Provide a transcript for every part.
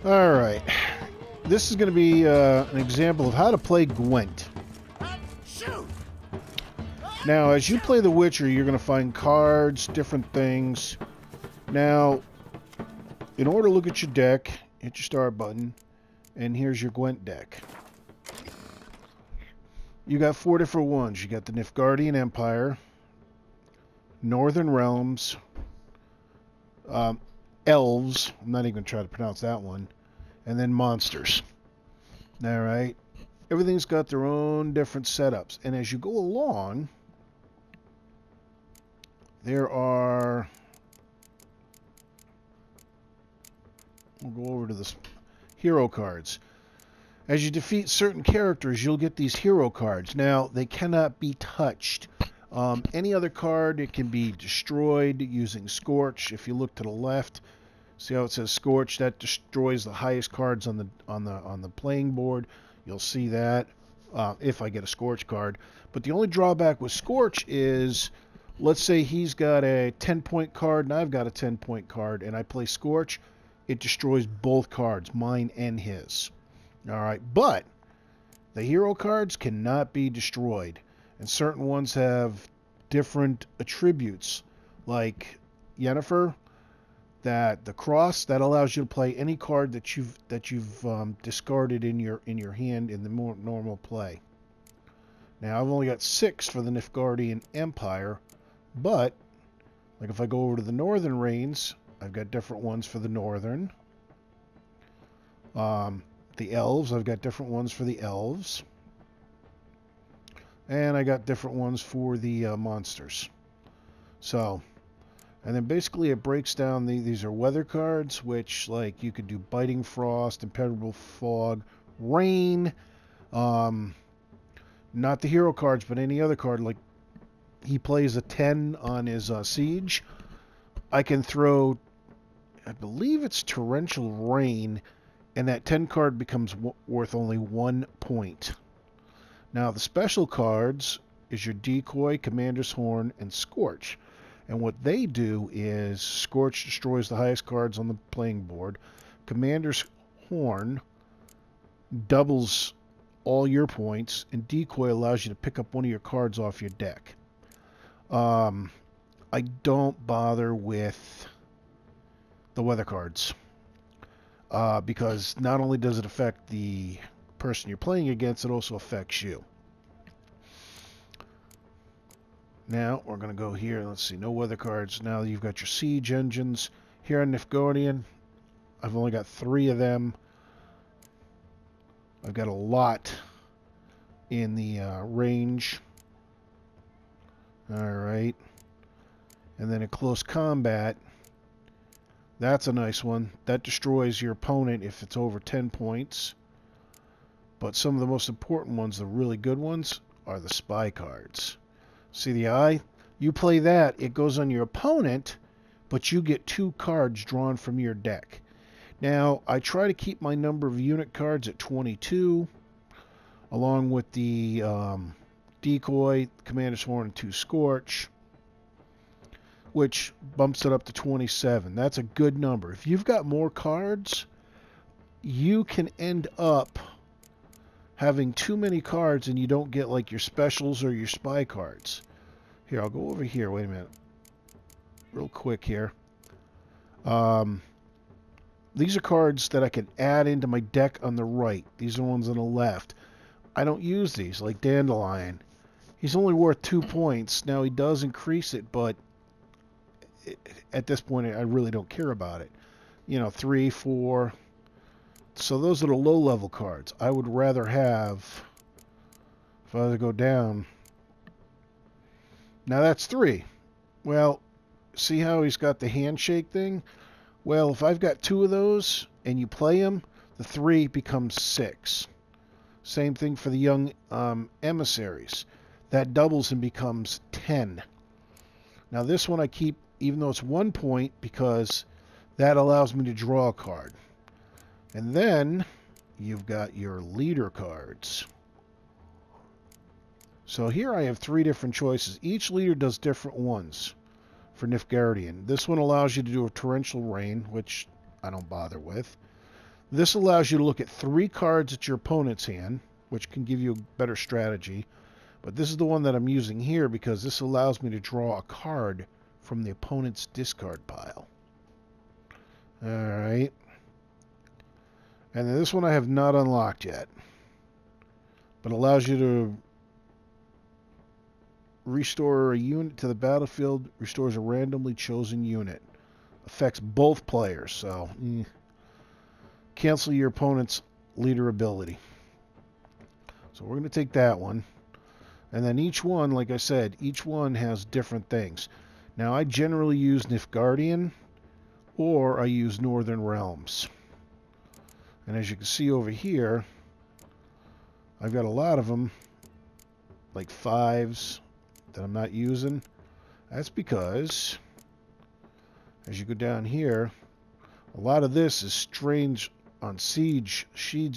Alright. This is going to be an example of how to play Gwent. Now, as you play The Witcher, you're going to find cards, different things. Now, in order to look at your deck, hit your start button, and here's your Gwent deck. You got 4 different ones. You got the Nilfgaardian Empire, Northern Realms, Elves, I'm not even going to try to pronounce that one, and then Monsters. Alright? Everything's got their own different setups. And as you go along, there are... We'll go over to this hero cards. As you defeat certain characters, you'll get these hero cards. Now, they cannot be touched. Any other card, it can be destroyed using Scorch. If you look to the left, see how it says Scorch? That destroys the highest cards on the playing board. You'll see that if I get a Scorch card. But the only drawback with Scorch is, let's say he's got a 10-point card and I've got a 10-point card, and I play Scorch. It destroys both cards, mine and his. All right, but the hero cards cannot be destroyed, and certain ones have different attributes, like Yennefer, that the cross that allows you to play any card that you've discarded in your hand in the more normal play. Now I've only got 6 for the Nilfgaardian Empire, but like if I go over to the Northern Reigns, I've got different ones for the Northern. The Elves, I've got different ones for the Elves. And I got different ones for the Monsters. So, and then basically it breaks down, these are weather cards, which like you could do Biting Frost, Impenetrable Fog, Rain, not the hero cards, but any other card. Like he plays a 10 on his Siege. I can throw, I believe it's Torrential Rain, and that 10 card becomes worth only 1 point. Now the special cards is your Decoy, Commander's Horn, and Scorch. And what they do is Scorch destroys the highest cards on the playing board. Commander's Horn doubles all your points, and Decoy allows you to pick up one of your cards off your deck. I don't bother with the weather cards. Because not only does it affect the person you're playing against, it also affects you. Now, we're going to go here. Let's see, no weather cards. Now you've got your siege engines. Here on Nilfgaardian, I've only got 3 of them. I've got a lot in the range. Alright. And then in close combat, that's a nice one. That destroys your opponent if it's over 10 points. But some of the most important ones, the really good ones, are the spy cards. See the eye? You play that, it goes on your opponent, but you get 2 cards drawn from your deck. Now, I try to keep my number of unit cards at 22, along with the Decoy, Commander's Horn, and 2 Scorch, which bumps it up to 27. That's a good number. If you've got more cards, you can end up having too many cards and you don't get like your specials or your spy cards. Here, I'll go over here. Wait a minute. Real quick here. These are cards that I can add into my deck on the right. These are ones on the left. I don't use these, like Dandelion. He's only worth 2 points. Now, he does increase it, but at this point, I really don't care about it. 3, 4. So those are the low-level cards. I would rather have, if I was to go down, now that's 3. Well, see how he's got the handshake thing? Well, if I've got 2 of those and you play them, the 3 becomes 6. Same thing for the young emissaries. That doubles and becomes 10. Now this one I keep, even though it's 1 point, because that allows me to draw a card. And then you've got your leader cards. So here I have 3 different choices. Each leader does different ones for Nilfgaardian. This one allows you to do a torrential rain, which I don't bother with. This allows you to look at 3 cards at your opponent's hand, which can give you a better strategy. But this is the one that I'm using here because this allows me to draw a card from the opponent's discard pile. Alright. And then this one I have not unlocked yet. But allows you to restore a unit to the battlefield, restores a randomly chosen unit. Affects both players, so cancel your opponent's leader ability. So we're going to take that one. And then each one, like I said, each one has different things. Now I generally use Nilfgaardian or I use Northern Realms. And as you can see over here, I've got a lot of them, like 5s, that I'm not using. That's because, as you go down here, a lot of this is strange on siege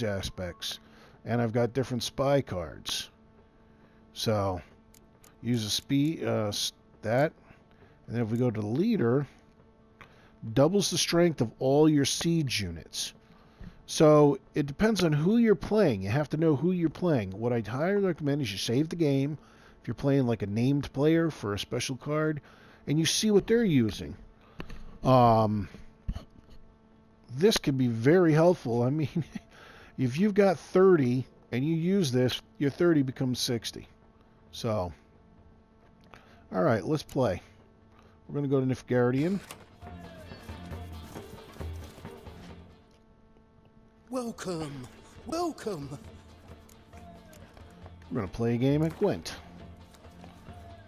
aspects, and I've got different spy cards. So, use a speed, that, and then if we go to the leader, doubles the strength of all your siege units. So, it depends on who you're playing. You have to know who you're playing. What I'd highly recommend is you save the game, if you're playing like a named player for a special card, and you see what they're using. This can be very helpful. I mean, if you've got 30 and you use this, your 30 becomes 60. So, all right, let's play. We're going to go to Nilfgaardian. Welcome, welcome. We're going to play a game at Gwent.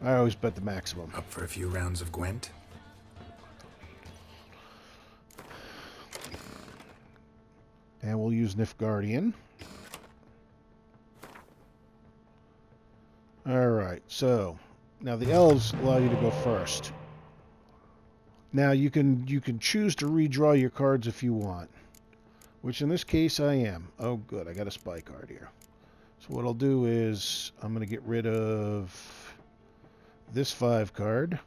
I always bet the maximum. Up for a few rounds of Gwent? And we'll use Nilfgaardian. Alright, so now the elves allow you to go first. Now you can choose to redraw your cards if you want. Which in this case I am. Oh good, I got a spy card here. So what I'll do is I'm going to get rid of this 5 card.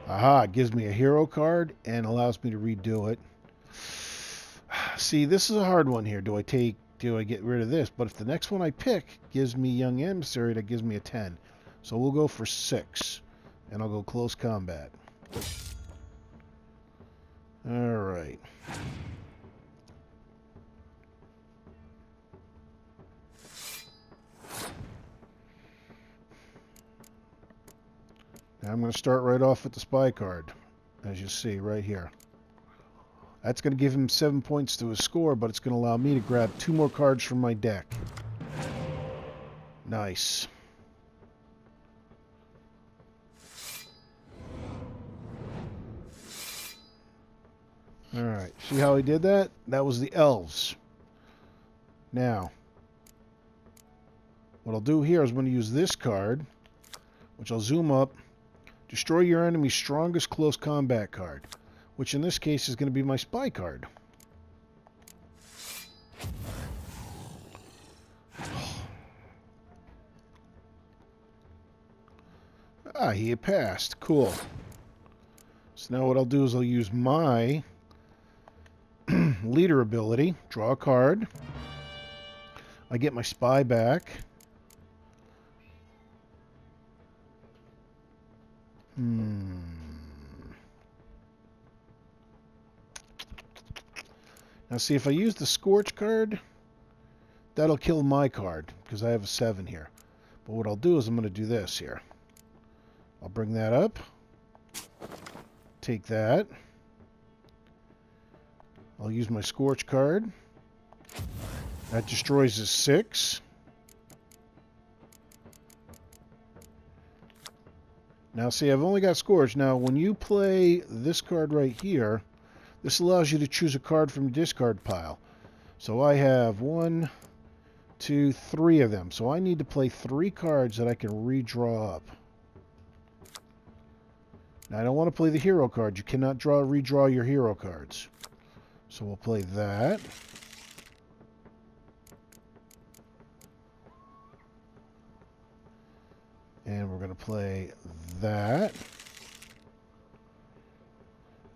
Aha, it gives me a hero card and allows me to redo it. See, this is a hard one here. Do I get rid of this? But if the next one I pick gives me Young Emissary, that gives me a 10. So we'll go for 6. And I'll go close combat. Alright. Now I'm going to start right off with the spy card, as you see right here. That's going to give him 7 points to his score, but it's going to allow me to grab 2 more cards from my deck. Nice. Alright, see how he did that? That was the elves. Now, what I'll do here is I'm going to use this card, which I'll zoom up. Destroy your enemy's strongest close combat card, which in this case is going to be my spy card. Ah, he had passed. Cool. So now what I'll do is I'll use my leader ability. Draw a card. I get my spy back. Now see, if I use the Scorch card, that'll kill my card, because I have a 7 here. But what I'll do is I'm going to do this here. I'll bring that up. Take that. I'll use my Scorch card. That destroys his 6. Now see, I've only got Scorch. Now when you play this card right here, this allows you to choose a card from the discard pile. So I have 1, 2, 3 of them. So I need to play 3 cards that I can redraw up. Now I don't want to play the hero card. You cannot redraw your hero cards. So we'll play that. And we're going to play that.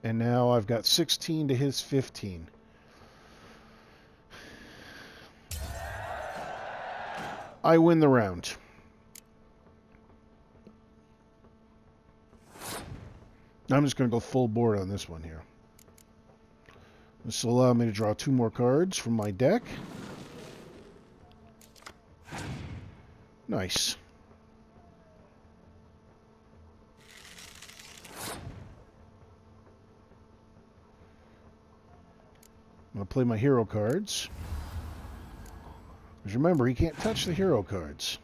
And now I've got 16 to his 15. I win the round. I'm just going to go full board on this one here. This will allow me to draw 2 more cards from my deck. Nice. I'm going to play my hero cards. Because remember, he can't touch the hero cards.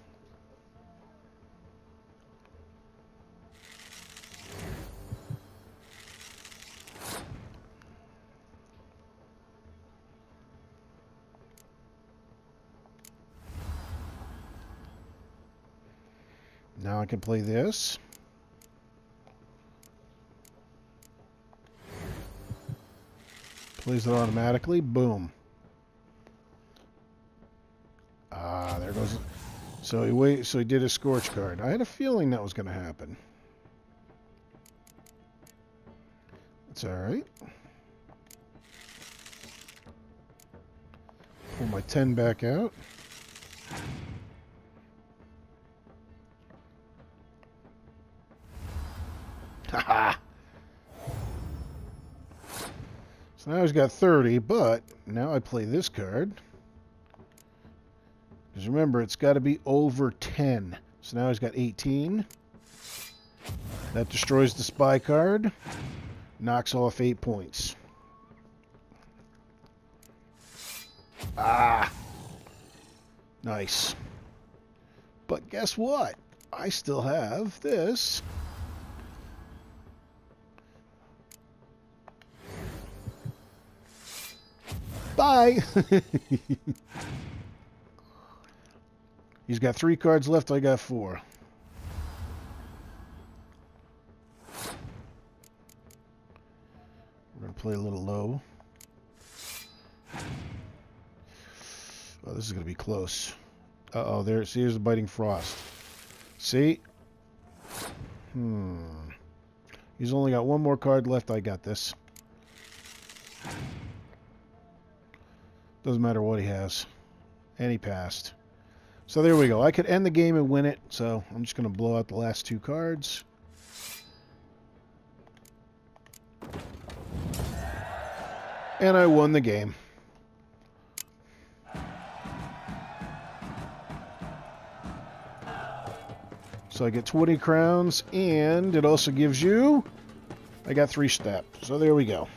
Now I can play this. Plays it automatically. Boom. Ah, there goes. So he did a scorch card. I had a feeling that was going to happen. It's all right. Pull my 10 back out. Haha. So now he's got 30, but now I play this card. Because remember, it's got to be over 10. So now he's got 18. That destroys the spy card. Knocks off 8 points. Ah! Nice. But guess what? I still have this. Bye! He's got 3 cards left, I got 4. We're going to play a little low. Oh, this is going to be close. Uh-oh, here's the Biting Frost. See? He's only got 1 more card left, I got this. Doesn't matter what he has. And he passed. So there we go. I could end the game and win it, so I'm just going to blow out the last 2 cards. And I won the game. So I get 20 crowns, and it also gives you... I got 3 steps. So there we go.